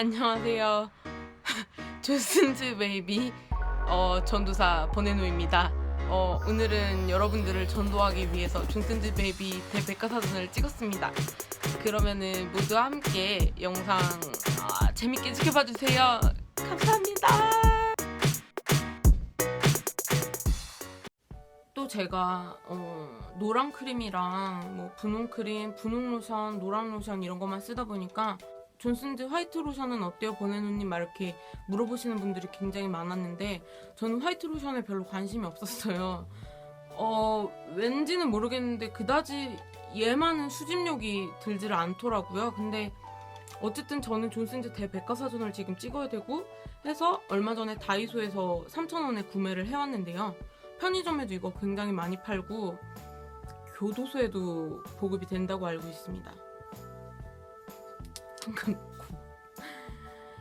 안녕하세요. 존슨즈 베이비 전도사 버네노입니다. 오늘은 여러분들을 전도하기 위해서 존슨즈 베이비 대백과사전을 찍었습니다. 그러면은 모두 함께 영상 재밌게 지켜봐 주세요. 감사합니다. 또 제가 노랑 크림이랑 뭐 분홍 크림, 분홍 로션, 노랑 로션 이런 것만 쓰다 보니까 존슨즈 화이트 로션은 어때요? 버네노님 막 이렇게 물어보시는 분들이 굉장히 많았는데 저는 화이트 로션에 별로 관심이 없었어요. 왠지는 모르겠는데 그다지 얘만은 수집력이 들지를 않더라고요. 근데 어쨌든 저는 존슨즈 대백과사전을 지금 찍어야 되고 해서 얼마 전에 다이소에서 3,000원에 구매를 해왔는데요. 편의점에도 이거 굉장히 많이 팔고 교도소에도 보급이 된다고 알고 있습니다.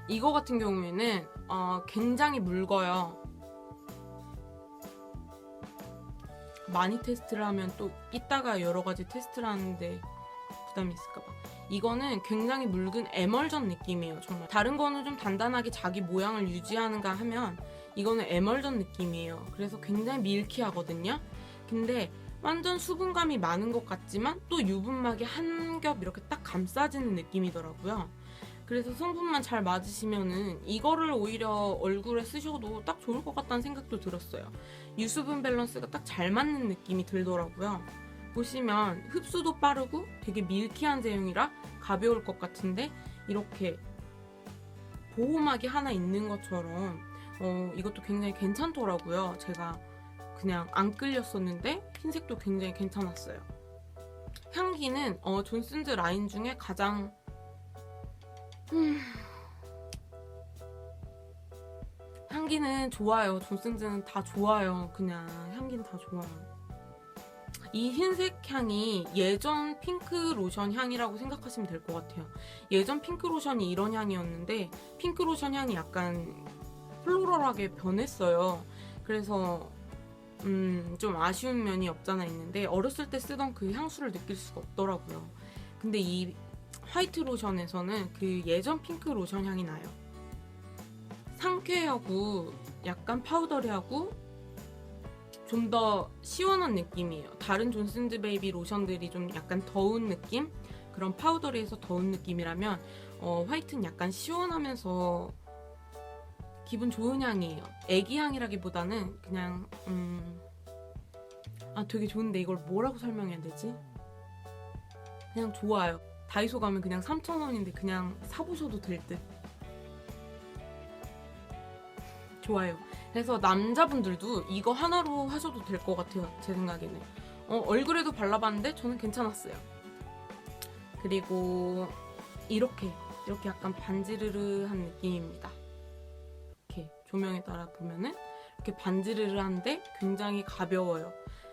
이거 같은 경우에는 굉장히 묽어요. 많이 테스트를 하면 또 이따가 여러 가지 테스트를 하는데 부담이 있을까봐. 이거는 굉장히 묽은 에멀전 느낌이에요. 정말 다른 거는 좀 단단하게 자기 모양을 유지하는가 하면 이거는 에멀전 느낌이에요. 그래서 굉장히 밀키하거든요. 근데 완전 수분감이 많은 것 같지만 또 유분막이 한 겹 이렇게 딱 감싸지는 느낌이더라고요. 그래서 성분만 잘 맞으시면은 이거를 오히려 얼굴에 쓰셔도 딱 좋을 것 같다는 생각도 들었어요. 유수분 밸런스가 딱 잘 맞는 느낌이 들더라고요. 보시면 흡수도 빠르고 되게 밀키한 제형이라 가벼울 것 같은데 이렇게 보호막이 하나 있는 것처럼 이것도 굉장히 괜찮더라고요. 제가 그냥 안 끌렸었는데 흰색도 굉장히 괜찮았어요. 향기는 존슨즈 라인 중에 가장 향기는 좋아요. 존슨즈는 다 좋아요. 그냥 향기는 다 좋아요. 이 흰색 향이 예전 핑크 로션 향이라고 생각하시면 될 것 같아요. 예전 핑크 로션이 이런 향이었는데 핑크 로션 향이 약간 플로럴하게 변했어요. 그래서 좀 아쉬운 면이 없잖아 있는데 어렸을 때 쓰던 그 향수를 느낄 수가 없더라고요. 근데 이 화이트 로션에서는 그 예전 핑크 로션 향이 나요. 상쾌하고 약간 파우더리하고 좀 더 시원한 느낌이에요. 다른 존슨즈 베이비 로션들이 좀 약간 더운 느낌? 그런 파우더리해서 더운 느낌이라면 화이트는 약간 시원하면서 기분 좋은 향이에요. 애기 향이라기보다는 그냥 되게 좋은데 이걸 뭐라고 설명해야 되지? 그냥 좋아요. 다이소 가면 그냥 3,000원인데 그냥 사보셔도 될 듯. 좋아요. 그래서 남자분들도 이거 하나로 하셔도 될 것 같아요. 제 생각에는. 얼굴에도 발라봤는데 저는 괜찮았어요. 그리고 이렇게 약간 반지르르한 느낌입니다. 이렇게 조명에 따라 보면은 이렇게 반지르르한데 굉장히 가벼워요.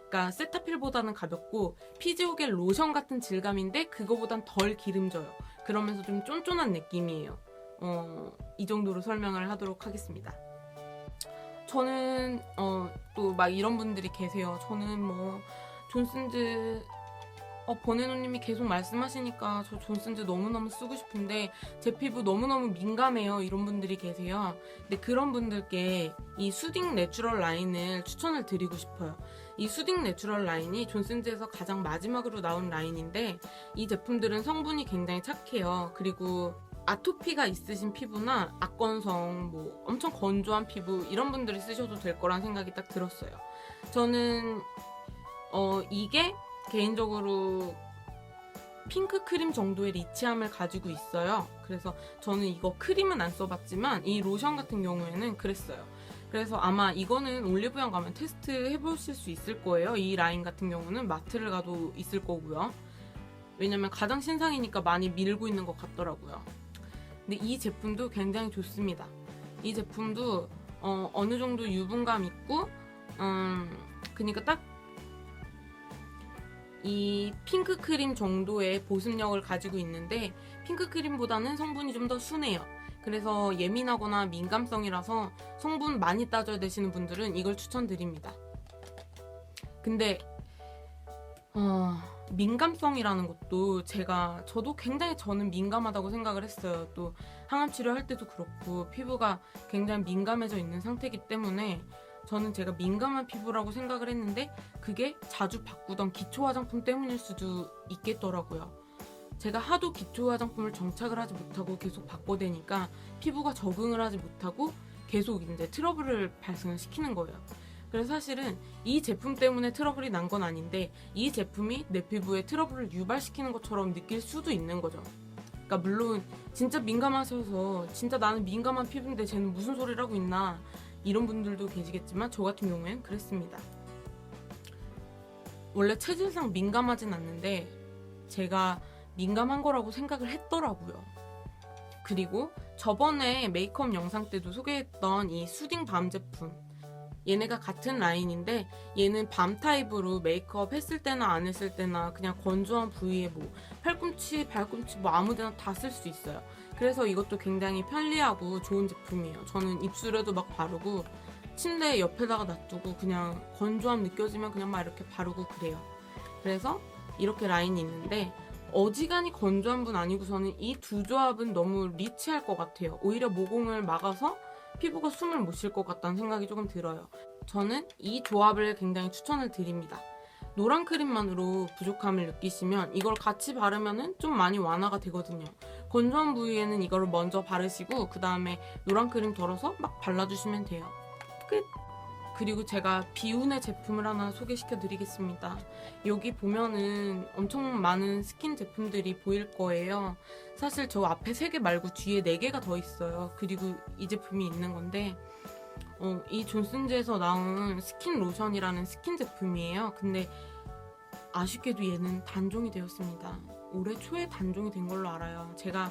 그러니까 세타필보다는 가볍고 피지오겔 로션 같은 질감인데 그거보단 덜 기름져요. 그러면서 좀 쫀쫀한 느낌이에요. 이 정도로 설명을 하도록 하겠습니다. 저는 또 막 이런 분들이 계세요. 저는 뭐 존슨즈 버네노님이 계속 말씀하시니까 저 존슨즈 너무너무 쓰고 싶은데 제 피부 너무너무 민감해요. 이런 분들이 계세요. 근데 그런 분들께 이 수딩 내추럴 라인을 추천을 드리고 싶어요. 이 수딩 내추럴 라인이 존슨즈에서 가장 마지막으로 나온 라인인데 이 제품들은 성분이 굉장히 착해요. 그리고 아토피가 있으신 피부나 악건성, 뭐 엄청 건조한 피부 이런 분들이 쓰셔도 될 거란 생각이 딱 들었어요. 저는 이게 개인적으로 핑크 크림 정도의 리치함을 가지고 있어요. 그래서 저는 이거 크림은 안 써봤지만 이 로션 같은 경우에는 그랬어요. 그래서 아마 이거는 올리브영 가면 테스트 해보실 수 있을 거예요. 이 라인 같은 경우는 마트를 가도 있을 거고요. 왜냐면 가장 신상이니까 많이 밀고 있는 것 같더라고요. 근데 이 제품도 굉장히 좋습니다. 이 제품도 어느 정도 유분감 있고 그니까 딱 이 핑크 크림 정도의 보습력을 가지고 있는데 핑크 크림보다는 성분이 좀 더 순해요. 그래서 예민하거나 민감성이라서 성분 많이 따져야 되시는 분들은 이걸 추천드립니다. 근데 민감성이라는 것도 저도 굉장히 저는 민감하다고 생각을 했어요. 또 항암 치료할 때도 그렇고 피부가 굉장히 민감해져 있는 상태이기 때문에 저는 제가 민감한 피부라고 생각을 했는데 그게 자주 바꾸던 기초 화장품 때문일 수도 있겠더라고요. 제가 하도 기초 화장품을 정착을 하지 못하고 계속 바꿔대니까 피부가 적응을 하지 못하고 계속 이제 트러블을 발생을 시키는 거예요. 그래서 사실은 이 제품 때문에 트러블이 난 건 아닌데 이 제품이 내 피부에 트러블을 유발시키는 것처럼 느낄 수도 있는 거죠. 그러니까 물론 진짜 민감하셔서 진짜 나는 민감한 피부인데 쟤는 무슨 소리를 하고 있나 이런 분들도 계시겠지만 저 같은 경우엔 그랬습니다. 원래 체질상 민감하진 않는데 제가 민감한 거라고 생각을 했더라고요. 그리고 저번에 메이크업 영상 때도 소개했던 이 수딩 밤 제품, 얘네가 같은 라인인데 얘는 밤 타입으로 메이크업 했을 때나 안 했을 때나 그냥 건조한 부위에 뭐 팔꿈치, 발꿈치 뭐 아무데나 다 쓸 수 있어요. 그래서 이것도 굉장히 편리하고 좋은 제품이에요. 저는 입술에도 막 바르고 침대 옆에다가 놔두고 그냥 건조함 느껴지면 그냥 막 이렇게 바르고 그래요. 그래서 이렇게 라인이 있는데 어지간히 건조한 분 아니고서는 이 두 조합은 너무 리치할 것 같아요. 오히려 모공을 막아서 피부가 숨을 못 쉴 것 같다는 생각이 조금 들어요. 저는 이 조합을 굉장히 추천을 드립니다. 노란 크림만으로 부족함을 느끼시면 이걸 같이 바르면 좀 많이 완화가 되거든요. 건조한 부위에는 이걸 먼저 바르시고 그 다음에 노란 크림 덜어서 막 발라주시면 돼요. 끝! 그리고 제가 비운의 제품을 하나 소개시켜 드리겠습니다. 여기 보면은 엄청 많은 스킨 제품들이 보일 거예요. 사실 저 앞에 3개 말고 뒤에 4개가 더 있어요. 그리고 이 제품이 있는 건데 이 존슨즈에서 나온 스킨 로션이라는 스킨 제품이에요. 근데 아쉽게도 얘는 단종이 되었습니다. 올해 초에 단종이 된 걸로 알아요. 제가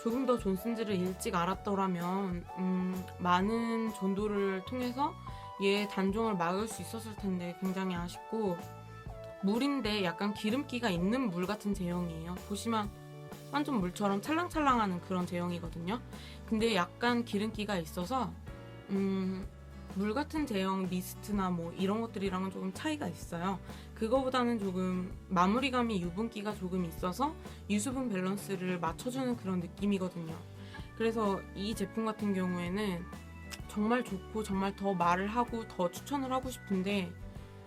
조금 더 존슨즈를 일찍 알았더라면 많은 전도를 통해서 얘 단종을 막을 수 있었을 텐데 굉장히 아쉽고, 물인데 약간 기름기가 있는 물 같은 제형이에요. 보시면 완전 물처럼 찰랑찰랑하는 그런 제형이거든요. 근데 약간 기름기가 있어서 물 같은 제형 미스트나 뭐 이런 것들이랑은 조금 차이가 있어요. 그거보다는 조금 마무리감이 유분기가 조금 있어서 유수분 밸런스를 맞춰주는 그런 느낌이거든요. 그래서 이 제품 같은 경우에는 정말 좋고 정말 더 말을 하고 더 추천을 하고 싶은데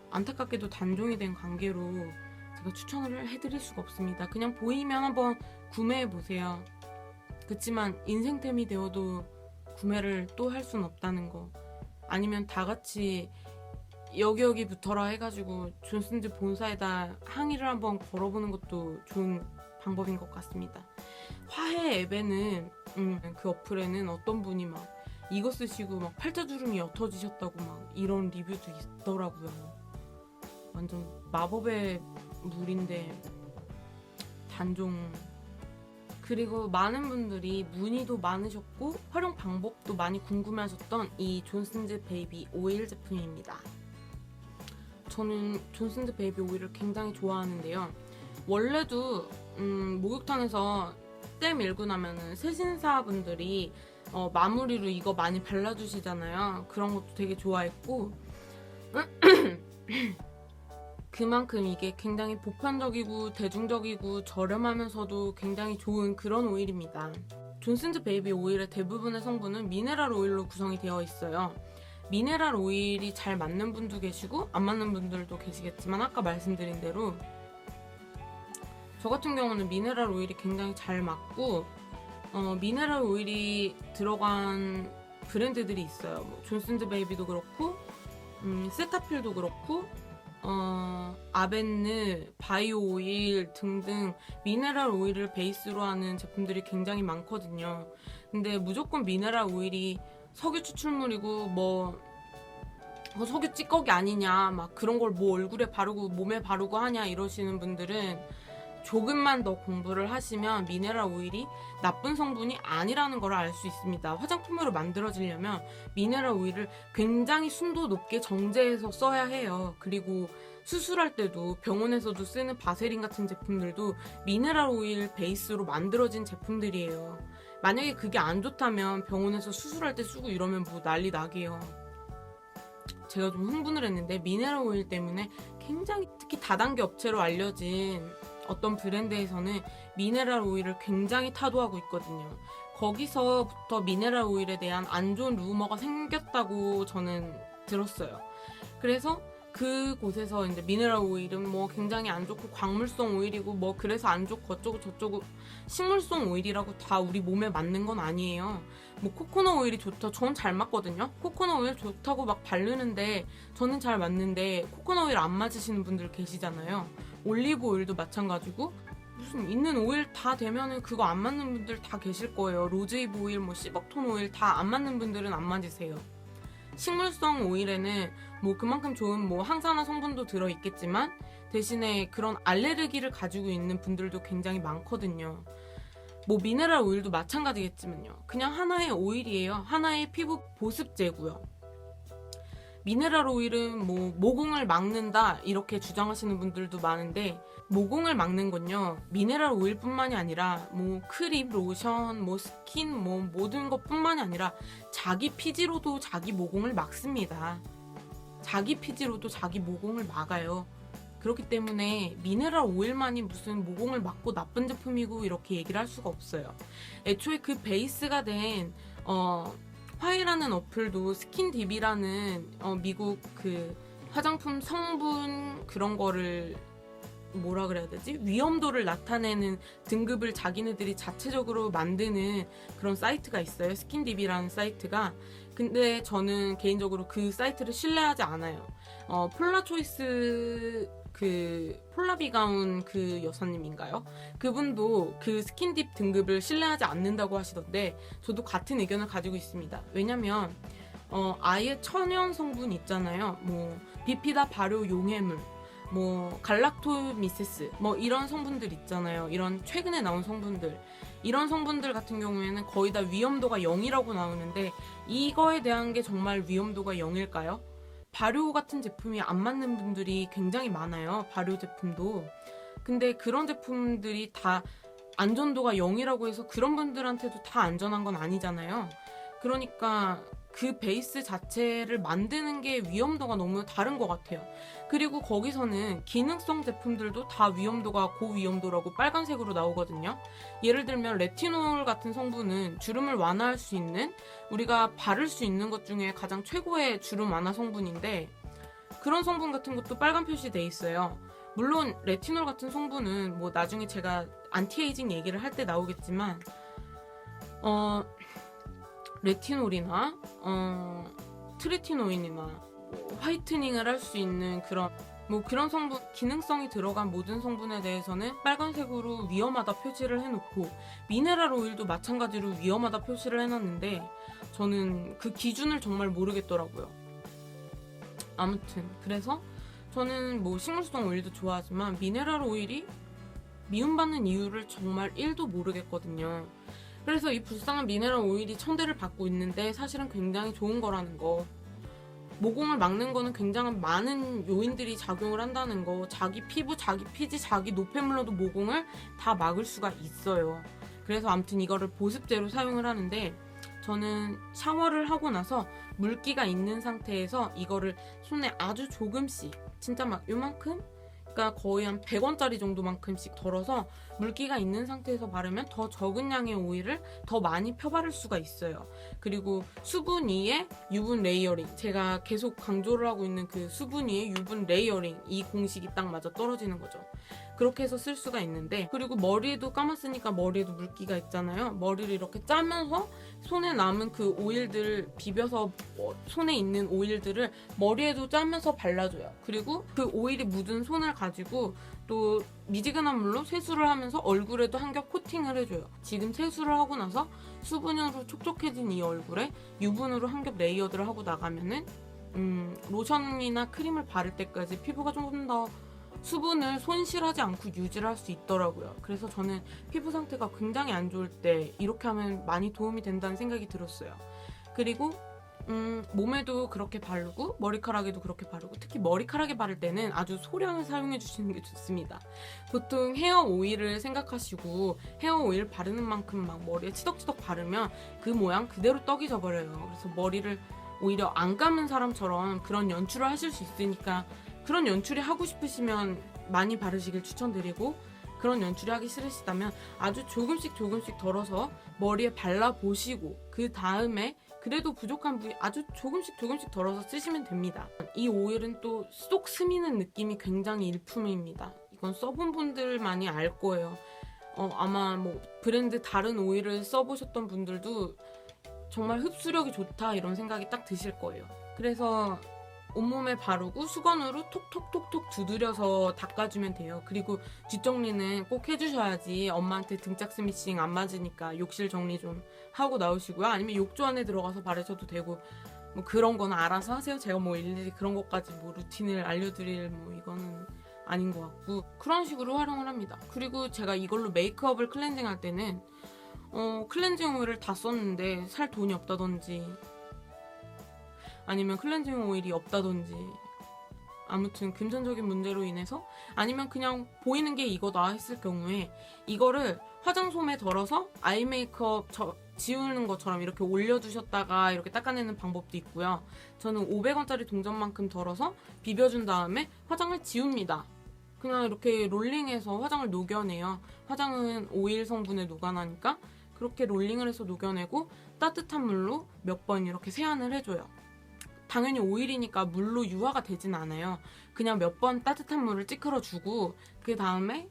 안타깝게도 단종이 된 관계로 제가 추천을 해드릴 수가 없습니다. 그냥 보이면 한번 구매해보세요. 그치만 인생템이 되어도 구매를 또 할 순 없다는 거. 아니면 다 같이 여기 붙어라 해가지고 존슨즈 본사에다 항의를 한번 걸어보는 것도 좋은 방법인 것 같습니다. 화해 앱에는 그 어플에는 어떤 분이 막 이거 쓰시고 막 팔자주름이 옅어지셨다고 막 이런 리뷰도 있더라고요. 완전 마법의 물인데 단종. 그리고 많은 분들이 문의도 많으셨고 활용 방법도 많이 궁금해하셨던 이 존슨즈 베이비 오일 제품입니다. 저는 존슨즈 베이비 오일을 굉장히 좋아하는데요. 원래도 목욕탕에서 때 밀고 나면은 세신사분들이 마무리로 이거 많이 발라주시잖아요. 그런 것도 되게 좋아했고 그만큼 이게 굉장히 보편적이고 대중적이고 저렴하면서도 굉장히 좋은 그런 오일입니다. 존슨즈 베이비 오일의 대부분의 성분은 미네랄 오일로 구성이 되어 있어요. 미네랄 오일이 잘 맞는 분도 계시고 안 맞는 분들도 계시겠지만 아까 말씀드린 대로 저 같은 경우는 미네랄 오일이 굉장히 잘 맞고 미네랄 오일이 들어간 브랜드들이 있어요. 뭐 존슨즈 베이비도 그렇고 세타필도 그렇고 아벤느, 바이오 오일 등등 미네랄 오일을 베이스로 하는 제품들이 굉장히 많거든요. 근데 무조건 미네랄 오일이 석유 추출물이고 뭐 석유 찌꺼기 아니냐 막 그런 걸 뭐 얼굴에 바르고 몸에 바르고 하냐 이러시는 분들은 조금만 더 공부를 하시면 미네랄 오일이 나쁜 성분이 아니라는 걸 알 수 있습니다. 화장품으로 만들어지려면 미네랄 오일을 굉장히 순도 높게 정제해서 써야 해요. 그리고 수술할 때도 병원에서도 쓰는 바세린 같은 제품들도 미네랄 오일 베이스로 만들어진 제품들이에요. 만약에 그게 안 좋다면 병원에서 수술할 때 쓰고 이러면 뭐 난리 나게요. 제가 좀 흥분을 했는데 미네랄 오일 때문에 굉장히 특히 다단계 업체로 알려진 어떤 브랜드에서는 미네랄 오일을 굉장히 타도하고 있거든요. 거기서부터 미네랄 오일에 대한 안 좋은 루머가 생겼다고 저는 들었어요. 그래서 그곳에서 이제 미네랄 오일은 뭐 굉장히 안 좋고 광물성 오일이고 뭐 그래서 안 좋고 어쩌고 저쩌고, 식물성 오일이라고 다 우리 몸에 맞는 건 아니에요. 뭐 코코넛 오일이 좋다, 전 잘 맞거든요. 코코넛 오일 좋다고 막 바르는데 저는 잘 맞는데 코코넛 오일 안 맞으시는 분들 계시잖아요. 올리브 오일도 마찬가지고 무슨 있는 오일 다 되면은 그거 안 맞는 분들 다 계실 거예요. 로즈잎 오일, 뭐 시벅톤 오일 다 안 맞는 분들은 안 맞으세요. 식물성 오일에는 뭐 그만큼 좋은 뭐 항산화 성분도 들어있겠지만 대신에 그런 알레르기를 가지고 있는 분들도 굉장히 많거든요. 뭐 미네랄 오일도 마찬가지겠지만요. 그냥 하나의 오일이에요. 하나의 피부 보습제고요. 미네랄 오일은 뭐 모공을 막는다 이렇게 주장하시는 분들도 많은데, 모공을 막는 건요 미네랄 오일뿐만이 아니라 뭐 크림, 로션, 뭐 스킨, 뭐 모든 것뿐만이 아니라 자기 피지로도 자기 모공을 막습니다. 자기 피지로도 자기 모공을 막아요. 그렇기 때문에 미네랄 오일만이 무슨 모공을 막고 나쁜 제품이고 이렇게 얘기를 할 수가 없어요. 애초에 그 베이스가 된 화해라는 어플도 스킨딥이라는 미국 그 화장품 성분 그런 거를 뭐라 그래야 되지? 위험도를 나타내는 등급을 자기네들이 자체적으로 만드는 그런 사이트가 있어요. 스킨딥이라는 사이트가. 근데 저는 개인적으로 그 사이트를 신뢰하지 않아요. 폴라초이스 그 폴라비가운 그 여사님인가요? 그분도 그 스킨딥 등급을 신뢰하지 않는다고 하시던데 저도 같은 의견을 가지고 있습니다. 왜냐면 아예 천연 성분 있잖아요. 뭐 비피다 발효 용해물, 뭐 갈락토미세스, 뭐 이런 성분들 있잖아요. 이런 최근에 나온 성분들, 이런 성분들 같은 경우에는 거의 다 위험도가 0이라고 나오는데 이거에 대한 게 정말 위험도가 0일까요? 발효 같은 제품이 안 맞는 분들이 굉장히 많아요. 발효 제품도. 근데 그런 제품들이 다 안전도가 0이라고 해서 그런 분들한테도 다 안전한 건 아니잖아요. 그러니까 그 베이스 자체를 만드는 게 위험도가 너무 다른 것 같아요. 그리고 거기서는 기능성 제품들도 다 위험도가 고위험도라고 빨간색으로 나오거든요. 예를 들면 레티놀 같은 성분은 주름을 완화할 수 있는, 우리가 바를 수 있는 것 중에 가장 최고의 주름 완화 성분인데 그런 성분 같은 것도 빨간 표시돼 있어요. 물론 레티놀 같은 성분은 뭐 나중에 제가 안티에이징 얘기를 할 때 나오겠지만 레티놀이나 트리티노인이나 화이트닝을 할 수 있는 그런 성분, 기능성이 들어간 모든 성분에 대해서는 빨간색으로 위험하다 표시를 해놓고 미네랄 오일도 마찬가지로 위험하다 표시를 해놨는데 저는 그 기준을 정말 모르겠더라고요. 아무튼 그래서 저는 뭐 식물성 오일도 좋아하지만 미네랄 오일이 미움받는 이유를 정말 1도 모르겠거든요. 그래서 이 불쌍한 미네랄 오일이 천대를 받고 있는데 사실은 굉장히 좋은 거라는 거, 모공을 막는 거는 굉장히 많은 요인들이 작용을 한다는 거, 자기 피부, 자기 피지, 자기 노폐물로도 모공을 다 막을 수가 있어요. 그래서 아무튼 이거를 보습제로 사용을 하는데 저는 샤워를 하고 나서 물기가 있는 상태에서 이거를 손에 아주 조금씩, 진짜 막 요만큼? 그러니까 거의 한 100원짜리 정도만큼씩 덜어서 물기가 있는 상태에서 바르면 더 적은 양의 오일을 더 많이 펴바를 수가 있어요. 그리고 수분 위에 유분 레이어링, 제가 계속 강조를 하고 있는 그 수분 위에 유분 레이어링, 이 공식이 딱 맞아 떨어지는 거죠. 그렇게 해서 쓸 수가 있는데, 그리고 머리도 감았으니까 머리에도 물기가 있잖아요. 머리를 이렇게 짜면서 손에 남은 그 오일들 비벼서 손에 있는 오일들을 머리에도 짜면서 발라줘요. 그리고 그 오일이 묻은 손을 가지고 또 미지근한 물로 세수를 하면서 얼굴에도 한 겹 코팅을 해줘요. 지금 세수를 하고 나서 수분으로 촉촉해진 이 얼굴에 유분으로 한 겹 레이어드를 하고 나가면은 로션이나 크림을 바를 때까지 피부가 조금 더 수분을 손실하지 않고 유지를 할 수 있더라고요. 그래서 저는 피부 상태가 굉장히 안 좋을 때 이렇게 하면 많이 도움이 된다는 생각이 들었어요. 그리고 몸에도 그렇게 바르고 머리카락에도 그렇게 바르고, 특히 머리카락에 바를 때는 아주 소량을 사용해 주시는 게 좋습니다. 보통 헤어 오일을 생각하시고 헤어 오일 바르는 만큼 막 머리에 치덕치덕 바르면 그 모양 그대로 떡이 져버려요. 그래서 머리를 오히려 안 감은 사람처럼 그런 연출을 하실 수 있으니까 그런 연출이 하고 싶으시면 많이 바르시길 추천드리고, 그런 연출이 하기 싫으시다면 아주 조금씩 덜어서 머리에 발라보시고 그 다음에 그래도 부족한 부위 아주 조금씩 덜어서 쓰시면 됩니다. 이 오일은 또 쏙 스미는 느낌이 굉장히 일품입니다. 이건 써본 분들만이 알 거예요. 아마 뭐 브랜드 다른 오일을 써보셨던 분들도 정말 흡수력이 좋다 이런 생각이 딱 드실 거예요. 그래서 온몸에 바르고 수건으로 톡톡톡톡 두드려서 닦아주면 돼요. 그리고 뒷정리는 꼭 해주셔야지 엄마한테 등짝 스미싱 안 맞으니까 욕실 정리 좀 하고 나오시고요. 아니면 욕조 안에 들어가서 바르셔도 되고, 뭐 그런 건 알아서 하세요. 제가 뭐 일일이 그런 것까지 뭐 루틴을 알려드릴 뭐 이거는 아닌 것 같고, 그런 식으로 활용을 합니다. 그리고 제가 이걸로 메이크업을 클렌징 할 때는 클렌징 오일을 다 썼는데 살 돈이 없다든지 아니면 클렌징 오일이 없다든지 아무튼 금전적인 문제로 인해서 아니면 그냥 보이는 게 이거다 했을 경우에 이거를 화장솜에 덜어서 아이 메이크업 지우는 것처럼 이렇게 올려두셨다가 이렇게 닦아내는 방법도 있고요. 저는 500원짜리 동전만큼 덜어서 비벼준 다음에 화장을 지웁니다. 그냥 이렇게 롤링해서 화장을 녹여내요. 화장은 오일 성분에 녹아나니까 그렇게 롤링을 해서 녹여내고 따뜻한 물로 몇 번 이렇게 세안을 해줘요. 당연히 오일이니까 물로 유화가 되진 않아요. 그냥 몇 번 따뜻한 물을 찌그러주고 그 다음에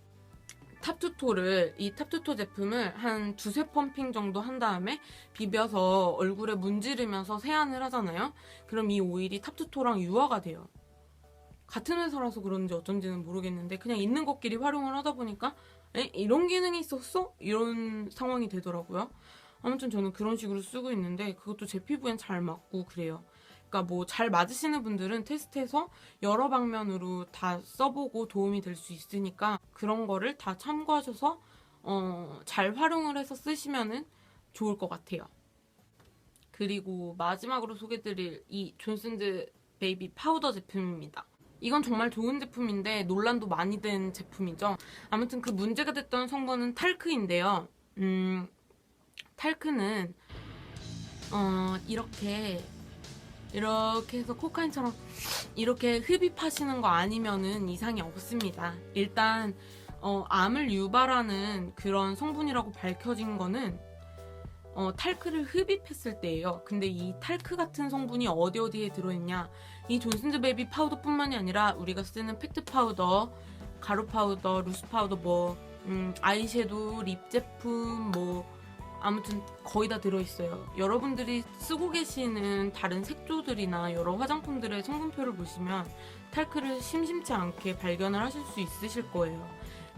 이 탑투토 제품을 한 두세 펌핑 정도 한 다음에 비벼서 얼굴에 문지르면서 세안을 하잖아요. 그럼 이 오일이 탑투토랑 유화가 돼요. 같은 회사라서 그런지 어쩐지는 모르겠는데 그냥 있는 것끼리 활용을 하다 보니까 이런 기능이 있었어? 이런 상황이 되더라고요. 아무튼 저는 그런 식으로 쓰고 있는데 그것도 제 피부엔 잘 맞고 그래요. 그러니까 뭐 잘 맞으시는 분들은 테스트해서 여러 방면으로 다 써보고 도움이 될 수 있으니까 그런 거를 다 참고하셔서 잘 활용을 해서 쓰시면은 좋을 것 같아요. 그리고 마지막으로 소개드릴 이 존슨즈 베이비 파우더 제품입니다. 이건 정말 좋은 제품인데 논란도 많이 된 제품이죠. 아무튼 그 문제가 됐던 성분은 탈크인데요. 탈크는 이렇게 해서 코카인처럼 이렇게 흡입하시는 거 아니면은 이상이 없습니다. 일단 암을 유발하는 그런 성분이라고 밝혀진 거는 탈크를 흡입했을 때예요. 근데 이 탈크 같은 성분이 어디에 들어있냐, 이 존슨즈 베이비 파우더뿐만이 아니라 우리가 쓰는 팩트 파우더, 가루 파우더, 루스 파우더, 아이섀도우, 립 제품 아무튼 거의 다 들어있어요. 여러분들이 쓰고 계시는 다른 색조들이나 여러 화장품들의 성분표를 보시면 탈크를 심심치 않게 발견을 하실 수 있으실 거예요.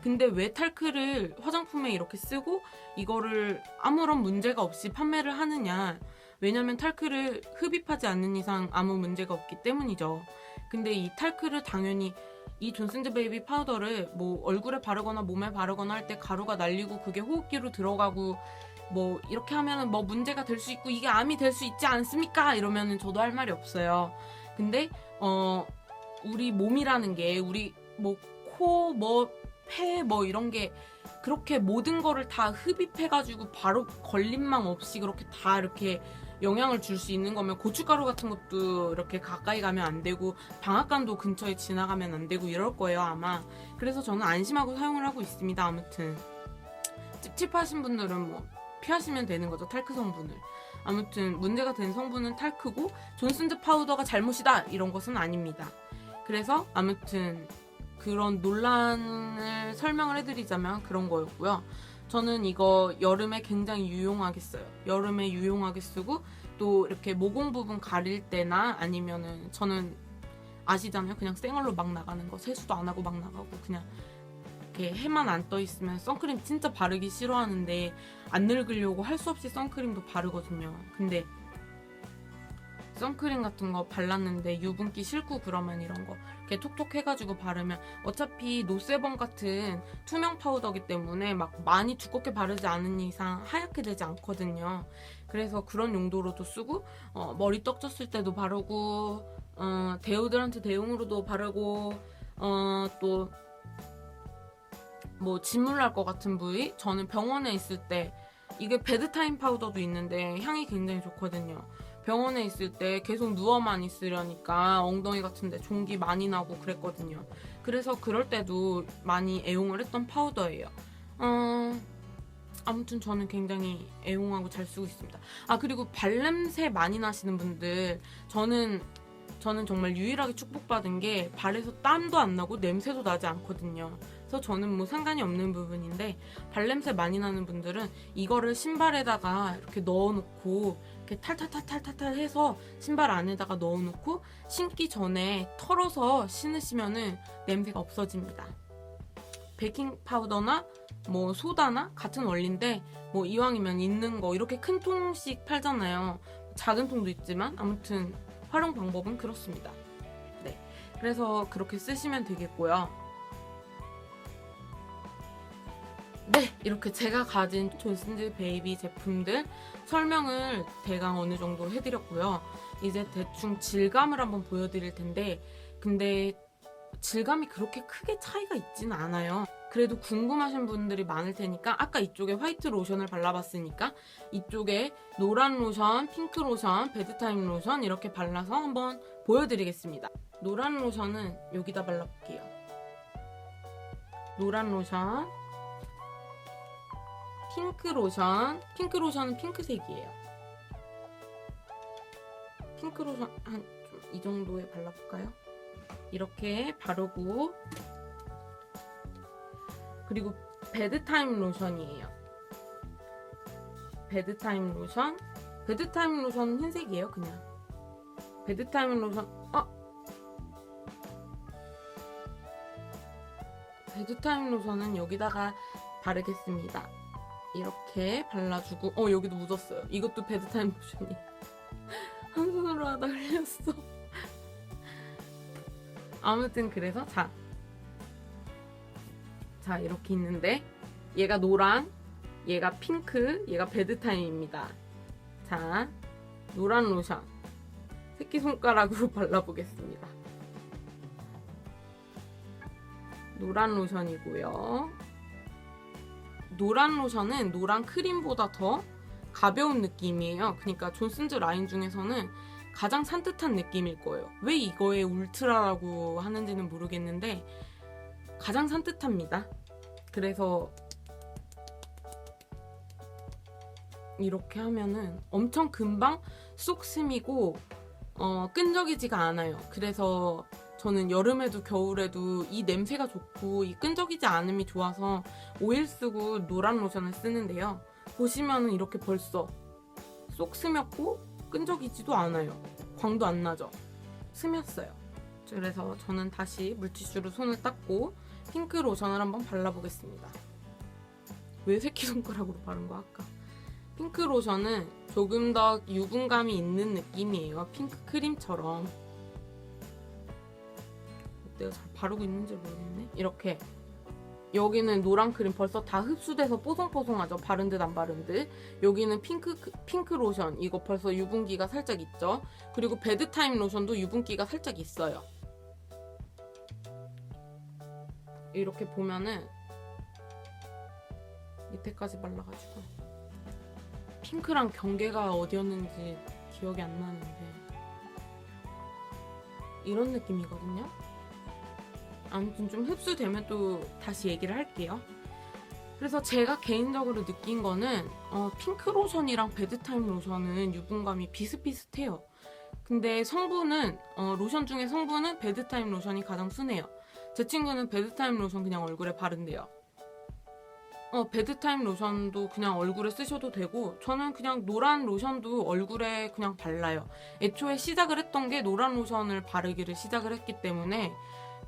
근데 왜 탈크를 화장품에 이렇게 쓰고 이거를 아무런 문제가 없이 판매를 하느냐? 왜냐면 탈크를 흡입하지 않는 이상 아무 문제가 없기 때문이죠. 근데 이 탈크를 당연히 이 존슨즈 베이비 파우더를 뭐 얼굴에 바르거나 몸에 바르거나 할 때 가루가 날리고 그게 호흡기로 들어가고 이렇게 하면은 문제가 될 수 있고 이게 암이 될 수 있지 않습니까? 이러면은 저도 할 말이 없어요. 근데 우리 몸이라는 게 우리 코, 폐 이런 게 그렇게 모든 거를 다 흡입해가지고 바로 걸림망 없이 그렇게 다 이렇게 영향을 줄 수 있는 거면 고춧가루 같은 것도 이렇게 가까이 가면 안 되고 방앗간도 근처에 지나가면 안 되고 이럴 거예요 아마. 그래서 저는 안심하고 사용을 하고 있습니다. 아무튼 찝찝하신 분들은 피하시면 되는 거죠, 탈크 성분을. 아무튼 문제가 된 성분은 탈크고 존슨즈 파우더가 잘못이다 이런 것은 아닙니다. 그래서 아무튼 그런 논란을 설명을 해드리자면 그런 거였고요. 저는 이거 여름에 굉장히 유용하게 써요. 여름에 유용하게 쓰고 또 이렇게 모공 부분 가릴 때나 아니면은 저는 아시잖아요. 그냥 생얼로 막 나가는 거, 세수도 안 하고 막 나가고 그냥 이렇게 해만 안 떠 있으면 선크림 진짜 바르기 싫어하는데 안 늙으려고 할 수 없이 선크림도 바르거든요. 근데 선크림 같은 거 발랐는데 유분기 싫고 그러면 이런 거 이렇게 톡톡 해가지고 바르면 어차피 노세범 같은 투명 파우더기 때문에 막 많이 두껍게 바르지 않은 이상 하얗게 되지 않거든요. 그래서 그런 용도로도 쓰고 머리 떡졌을 때도 바르고 데오드란트 대용으로도 바르고 또 진물 날 것 같은 부위, 저는 병원에 있을 때 이게 베드타임 파우더도 있는데 향이 굉장히 좋거든요. 병원에 있을 때 계속 누워만 있으려니까 엉덩이 같은데 종기 많이 나고 그랬거든요. 그래서 그럴 때도 많이 애용을 했던 파우더예요. 아무튼 저는 굉장히 애용하고 잘 쓰고 있습니다. 아, 그리고 발냄새 많이 나시는 분들, 저는 정말 유일하게 축복받은 게 발에서 땀도 안 나고 냄새도 나지 않거든요. 그래서 저는 뭐 상관이 없는 부분인데, 발냄새 많이 나는 분들은 이거를 신발에다가 이렇게 넣어놓고 이렇게 탈탈탈탈탈 해서 신발 안에다가 넣어놓고 신기 전에 털어서 신으시면은 냄새가 없어집니다. 베이킹 파우더나 뭐 소다나 같은 원리인데, 뭐 이왕이면 있는 거 이렇게 큰 통씩 팔잖아요. 작은 통도 있지만 아무튼 활용 방법은 그렇습니다. 네, 그래서 그렇게 쓰시면 되겠고요. 네, 이렇게 제가 가진 존슨즈 베이비 제품들 설명을 대강 어느 정도 해드렸고요. 이제 대충 질감을 한번 보여드릴 텐데, 근데 질감이 그렇게 크게 차이가 있지는 않아요. 그래도 궁금하신 분들이 많을 테니까 아까 이쪽에 화이트 로션을 발라봤으니까 이쪽에 노란 로션, 핑크 로션, 베드타임 로션 이렇게 발라서 한번 보여드리겠습니다. 노란 로션은 여기다 발라볼게요. 노란 로션, 핑크 로션은 핑크색이에요. 핑크 로션 한 좀 이 정도에 발라볼까요? 이렇게 바르고, 그리고 베드타임 로션이에요. 베드타임 로션은 흰색이에요. 그냥 베드타임 로션, 베드타임 로션은 여기다가 바르겠습니다. 이렇게 발라주고, 여기도 묻었어요. 이것도 베드타임 로션이 한 손으로 하다 흘렸어. 아무튼 그래서 자 이렇게 있는데, 얘가 노란, 얘가 핑크, 얘가 베드타임입니다. 자, 노란 로션 새끼손가락으로 발라보겠습니다. 노란 로션이고요. 노란 로션은 노란 크림보다 더 가벼운 느낌이에요. 그러니까 존슨즈 라인 중에서는 가장 산뜻한 느낌일 거예요. 왜 이거에 울트라라고 하는지는 모르겠는데 가장 산뜻합니다. 그래서 이렇게 하면은 엄청 금방 쏙 스미고 끈적이지가 않아요. 그래서 저는 여름에도 겨울에도 이 냄새가 좋고 이 끈적이지 않음이 좋아서 오일 쓰고 노란 로션을 쓰는데요. 보시면은 이렇게 벌써 쏙 스몄고 끈적이지도 않아요. 광도 안 나죠? 스몄어요. 그래서 저는 다시 물티슈로 손을 닦고 핑크 로션을 한번 발라보겠습니다. 왜 새끼손가락으로 바른 거야 아까? 핑크 로션은 조금 더 유분감이 있는 느낌이에요. 핑크 크림처럼. 내가 잘 바르고 있는지 모르겠네. 이렇게 여기는 노란 크림 벌써 다 흡수돼서 뽀송뽀송하죠. 바른 듯 안 바른 듯. 여기는 핑크 로션, 이거 벌써 유분기가 살짝 있죠. 그리고 베드타임 로션도 유분기가 살짝 있어요. 이렇게 보면은 밑에까지 발라가지고 핑크랑 경계가 어디였는지 기억이 안 나는데 이런 느낌이거든요. 아무튼 좀 흡수되면 또 다시 얘기를 할게요. 그래서 제가 개인적으로 느낀 거는 핑크 로션이랑 베드타임 로션은 유분감이 비슷비슷해요. 근데 성분은 로션 중에 성분은 베드타임 로션이 가장 순해요. 제 친구는 베드타임 로션 그냥 얼굴에 바른대요. 베드타임 로션도 그냥 얼굴에 쓰셔도 되고, 저는 그냥 노란 로션도 얼굴에 그냥 발라요. 애초에 시작을 했던 게 노란 로션을 바르기를 시작을 했기 때문에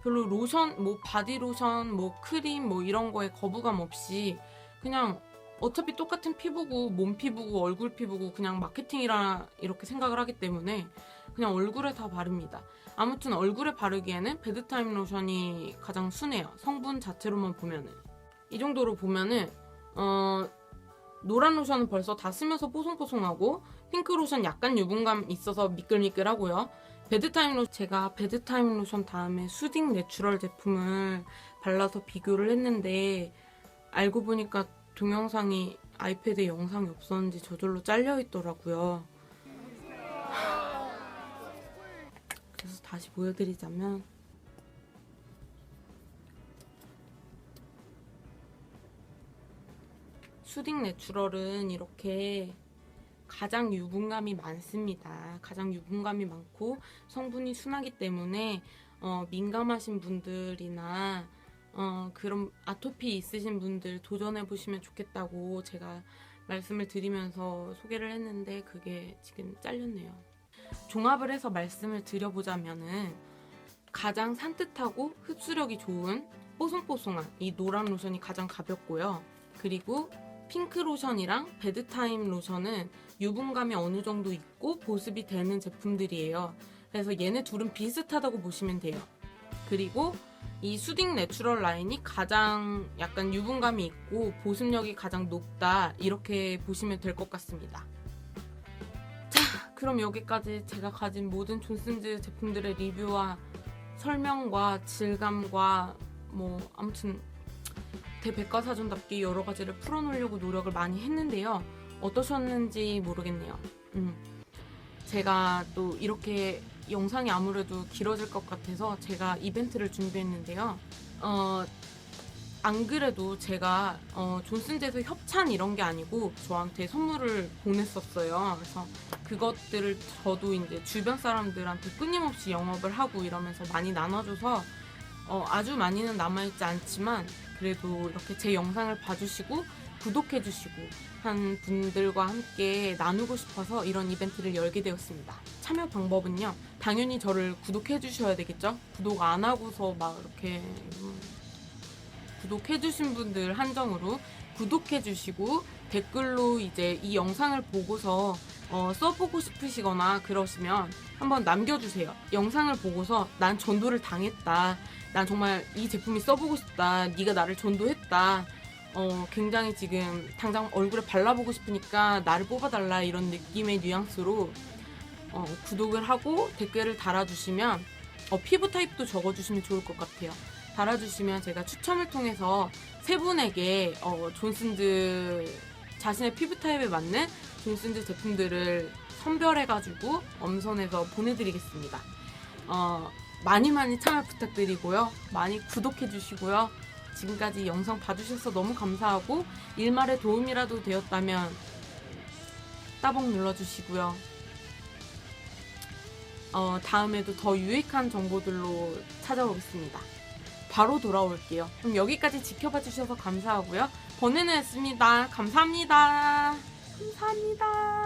별로 로션, 뭐 바디 로션, 뭐 크림, 뭐 이런 거에 거부감 없이 그냥 어차피 똑같은 피부고 몸 피부고 얼굴 피부고 그냥 마케팅이라 이렇게 생각을 하기 때문에 그냥 얼굴에 다 바릅니다. 아무튼 얼굴에 바르기에는 베드타임 로션이 가장 순해요. 성분 자체로만 보면은. 이 정도로 보면은 노란 로션은 벌써 다 쓰면서 뽀송뽀송하고, 핑크 로션 약간 유분감 있어서 미끌미끌하고요. 제가 베드타임 로션 다음에 수딩 내추럴 제품을 발라서 비교를 했는데 알고 보니까 동영상이 아이패드에 영상이 없었는지 저절로 잘려 있더라고요. 그래서 다시 보여드리자면 수딩 내추럴은 이렇게 가장 유분감이 많습니다. 가장 유분감이 많고 성분이 순하기 때문에 민감하신 분들이나 그런 아토피 있으신 분들 도전해 보시면 좋겠다고 제가 말씀을 드리면서 소개를 했는데 그게 지금 잘렸네요. 종합을 해서 말씀을 드려보자면은 가장 산뜻하고 흡수력이 좋은 뽀송뽀송한 이 노란 로션이 가장 가볍고요. 그리고 핑크 로션이랑 베드타임 로션은 유분감이 어느 정도 있고 보습이 되는 제품들이에요. 그래서 얘네 둘은 비슷하다고 보시면 돼요. 그리고 이 수딩 내추럴 라인이 가장 약간 유분감이 있고 보습력이 가장 높다 이렇게 보시면 될 것 같습니다. 자, 그럼 여기까지 제가 가진 모든 존슨즈 제품들의 리뷰와 설명과 질감과 뭐 아무튼 대백과사전답게 여러 가지를 풀어놓으려고 노력을 많이 했는데요. 어떠셨는지 모르겠네요. 제가 또 이렇게 영상이 아무래도 길어질 것 같아서 제가 이벤트를 준비했는데요. 안 그래도 제가 존슨즈에서 협찬 이런 게 아니고 저한테 선물을 보냈었어요. 그래서 그것들을 저도 이제 주변 사람들한테 끊임없이 영업을 하고 이러면서 많이 나눠줘서 아주 많이는 남아있지 않지만 그래도 이렇게 제 영상을 봐주시고 구독해주시고 한 분들과 함께 나누고 싶어서 이런 이벤트를 열게 되었습니다. 참여 방법은요. 당연히 저를 구독해주셔야 되겠죠? 구독 안 하고서 막 이렇게 구독해주신 분들 한정으로 구독해주시고 댓글로 이제 이 영상을 보고서 써보고 싶으시거나 그러시면 한번 남겨주세요. 영상을 보고서 난 전도를 당했다. 난 정말 이 제품이 써보고 싶다. 네가 나를 전도했다. 굉장히 지금 당장 얼굴에 발라보고 싶으니까 나를 뽑아달라 이런 느낌의 뉘앙스로 구독을 하고 댓글을 달아주시면 피부 타입도 적어주시면 좋을 것 같아요. 달아주시면 제가 추첨을 통해서 세 분에게 존슨즈 자신의 피부 타입에 맞는 존슨즈 제품들을 선별해가지고 엄선해서 보내드리겠습니다. 많이 참여 부탁드리고요. 많이 구독해주시고요. 지금까지 영상 봐주셔서 너무 감사하고 일말의 도움이라도 되었다면 따봉 눌러주시고요. 다음에도 더 유익한 정보들로 찾아오겠습니다. 바로 돌아올게요. 그럼 여기까지 지켜봐 주셔서 감사하고요. 번외는 했습니다. 감사합니다. 감사합니다.